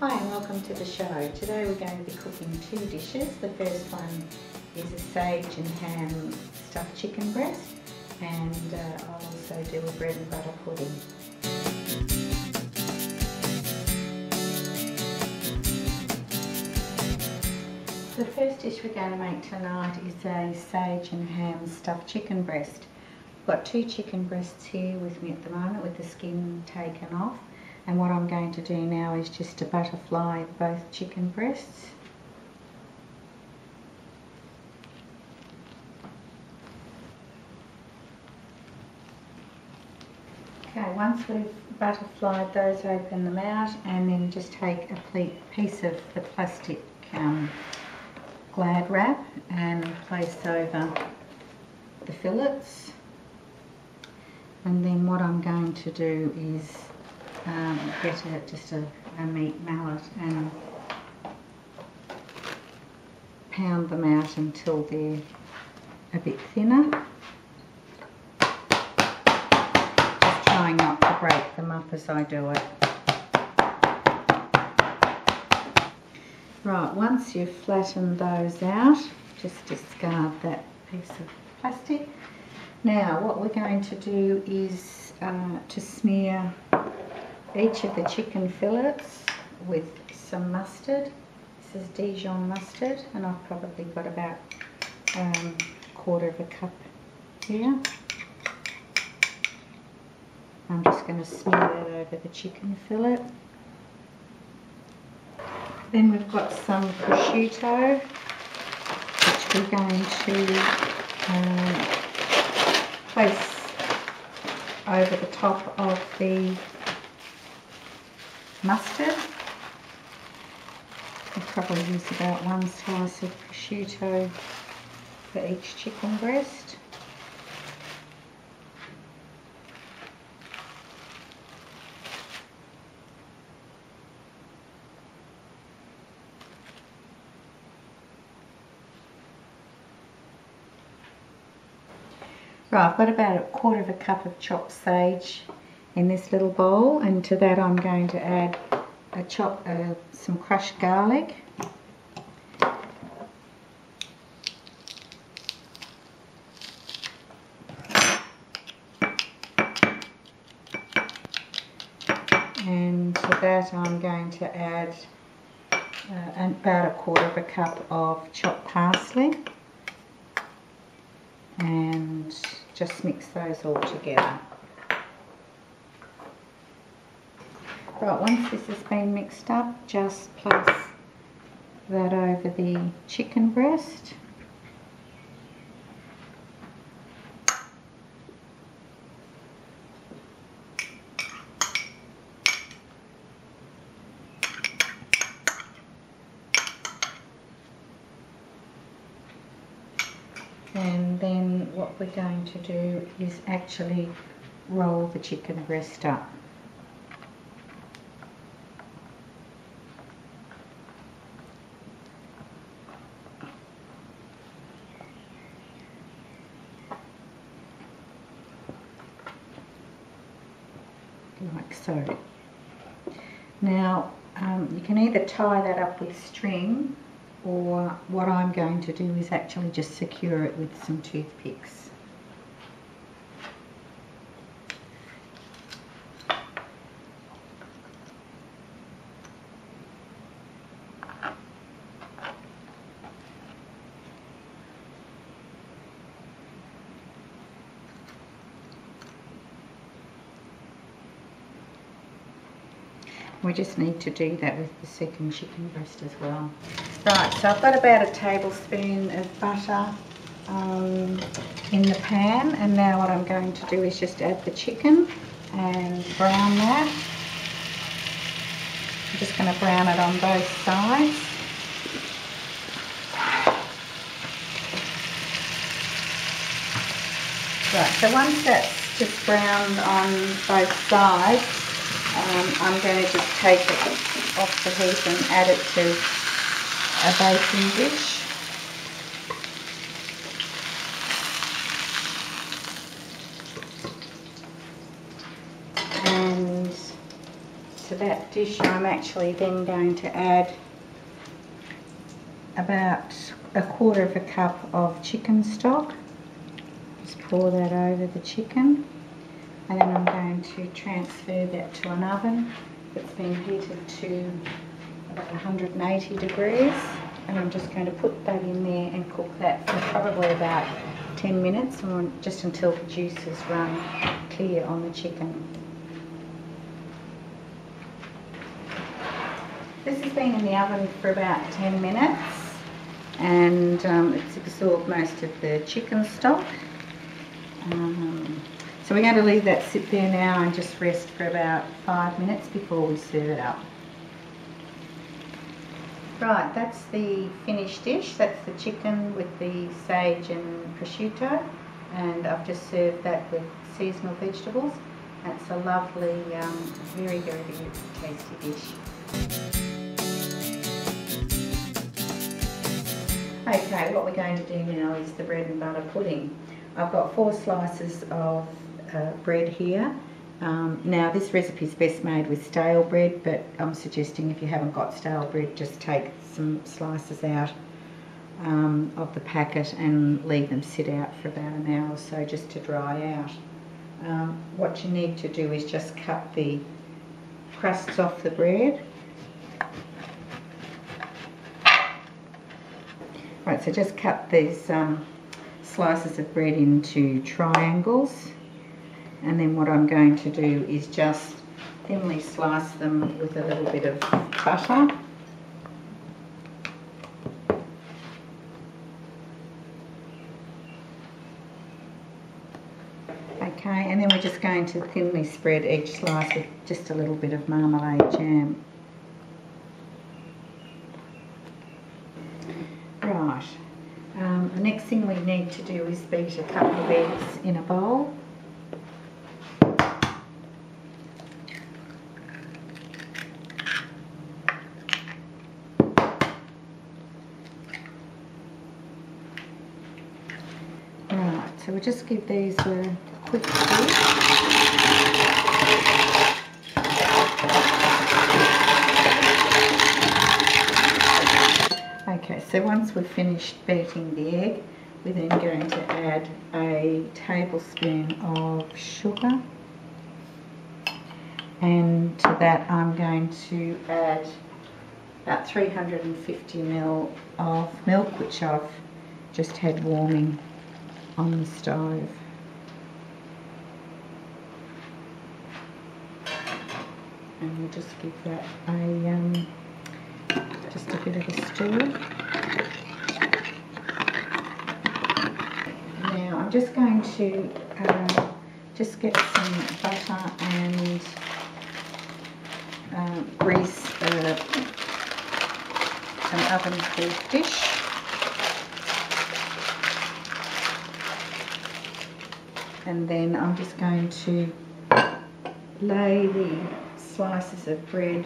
Hi and welcome to the show. Today we're going to be cooking two dishes. The first one is a sage and ham stuffed chicken breast, and I'll also do a bread and butter pudding. The first dish we're going to make tonight is a sage and ham stuffed chicken breast. I've got two chicken breasts here with me at the moment with the skin taken off. And what I'm going to do now is just to butterfly both chicken breasts. Okay, once we've butterflied those, open them out and then just take a piece of the plastic Glad wrap and place over the fillets. And then what I'm going to do is get just a meat mallet and pound them out until they're a bit thinner. Just trying not to break them up as I do it. Right, once you've flattened those out, just discard that piece of plastic. Now what we're going to do is to smear each of the chicken fillets with some mustard. This is Dijon mustard, and I've probably got about a quarter of a cup here. I'm just going to smear that over the chicken fillet. Then we've got some prosciutto, which we're going to place over the top of the mustard. I'll probably use about one slice of prosciutto for each chicken breast. Right, I've got about a quarter of a cup of chopped sage in this little bowl, and to that I'm going to add some crushed garlic, and to that I'm going to add about a quarter of a cup of chopped parsley, and just mix those all together. Right, once this has been mixed up, just place that over the chicken breast. And then what we're going to do is actually roll the chicken breast up. Like so. Now you can either tie that up with string, or what I'm going to do is actually just secure it with some toothpicks. We just need to do that with the second chicken breast as well. Right, so I've got about a tablespoon of butter in the pan, and now what I'm going to do is just add the chicken and brown that. I'm just going to brown it on both sides. Right, so once that's just browned on both sides, I'm going to just take it off the heat and add it to a baking dish. And to that dish, I'm actually then going to add about 1/4 of a cup of chicken stock. Just pour that over the chicken, and then I'm going to transfer that to an oven that's been heated to about 180 degrees, and I'm just going to put that in there and cook that for probably about 10 minutes, or just until the juices run clear on the chicken. This has been in the oven for about 10 minutes, and it's absorbed most of the chicken stock. So we're going to leave that sit there now and just rest for about 5 minutes before we serve it up. Right, that's the finished dish. That's the chicken with the sage and prosciutto, and I've just served that with seasonal vegetables. That's a lovely, very, very tasty dish. Okay, what we're going to do now is the bread and butter pudding. I've got 4 slices of bread here. Now this recipe is best made with stale bread, but I'm suggesting if you haven't got stale bread, just take some slices out of the packet and leave them sit out for about an hour or so just to dry out. What you need to do is just cut the crusts off the bread. Right, so just cut these slices of bread into triangles, and then what I'm going to do is just thinly slice them with a little bit of butter. Okay, and then we're just going to thinly spread each slice with just a little bit of marmalade jam. Right, the next thing we need to do is beat a couple of eggs in a bowl. Right, so we'll just give these a quick beat. Okay, so once we've finished beating the egg, we're then going to add a tablespoon of sugar, and to that I'm going to add about 350 ml of milk, which I've just had warming on the stove. And we'll just give that just a bit of a stir. Now I'm just going to just get some butter and grease an oven-proof dish. And then I'm just going to lay the slices of bread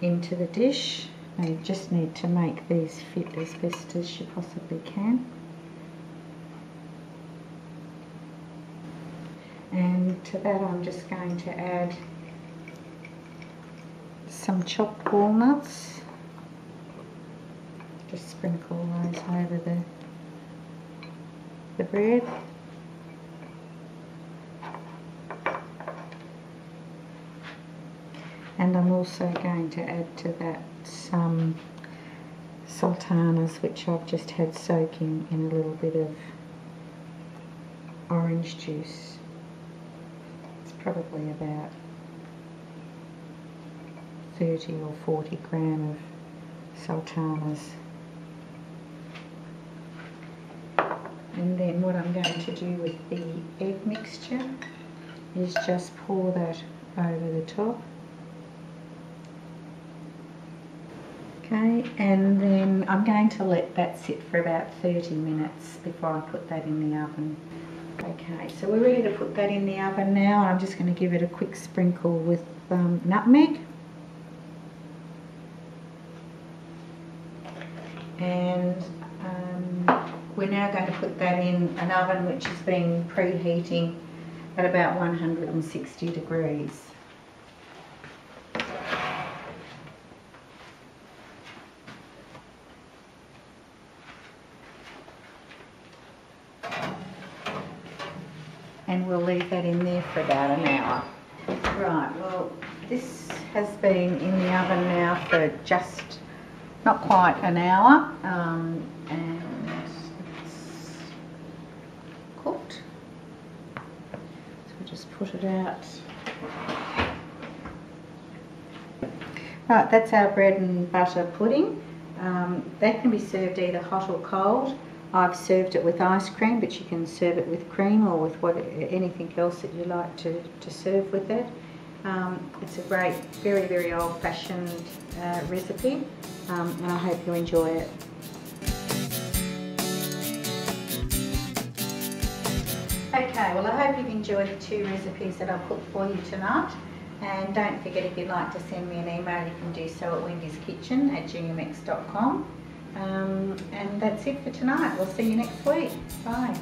into the dish. Now you just need to make these fit as best as you possibly can. And to that I'm just going to add some chopped walnuts. Just sprinkle those over the bread. And I'm also going to add to that some sultanas, which I've just had soaking in a little bit of orange juice. It's probably about 30 or 40 gram of sultanas. And then what I'm going to do with the egg mixture is just pour that over the top. Okay, and then I'm going to let that sit for about 30 minutes before I put that in the oven. Okay, so we're ready to put that in the oven now. I'm just going to give it a quick sprinkle with nutmeg. And we're now going to put that in an oven which has been preheating at about 160 degrees. and we'll leave that in there for about an hour. Right, well, this has been in the oven now for just not quite an hour, and it's cooked. So we'll just put it out. Right, that's our bread and butter pudding. That can be served either hot or cold. I've served it with ice cream, but you can serve it with cream or with anything else that you like to serve with it. It's a great, very, very old-fashioned recipe, and I hope you enjoy it. Okay, well, I hope you've enjoyed the 2 recipes that I've cooked for you tonight. And don't forget, if you'd like to send me an email, you can do so at wendyskitchen@gmx.com. And that's it for tonight. We'll see you next week. Bye.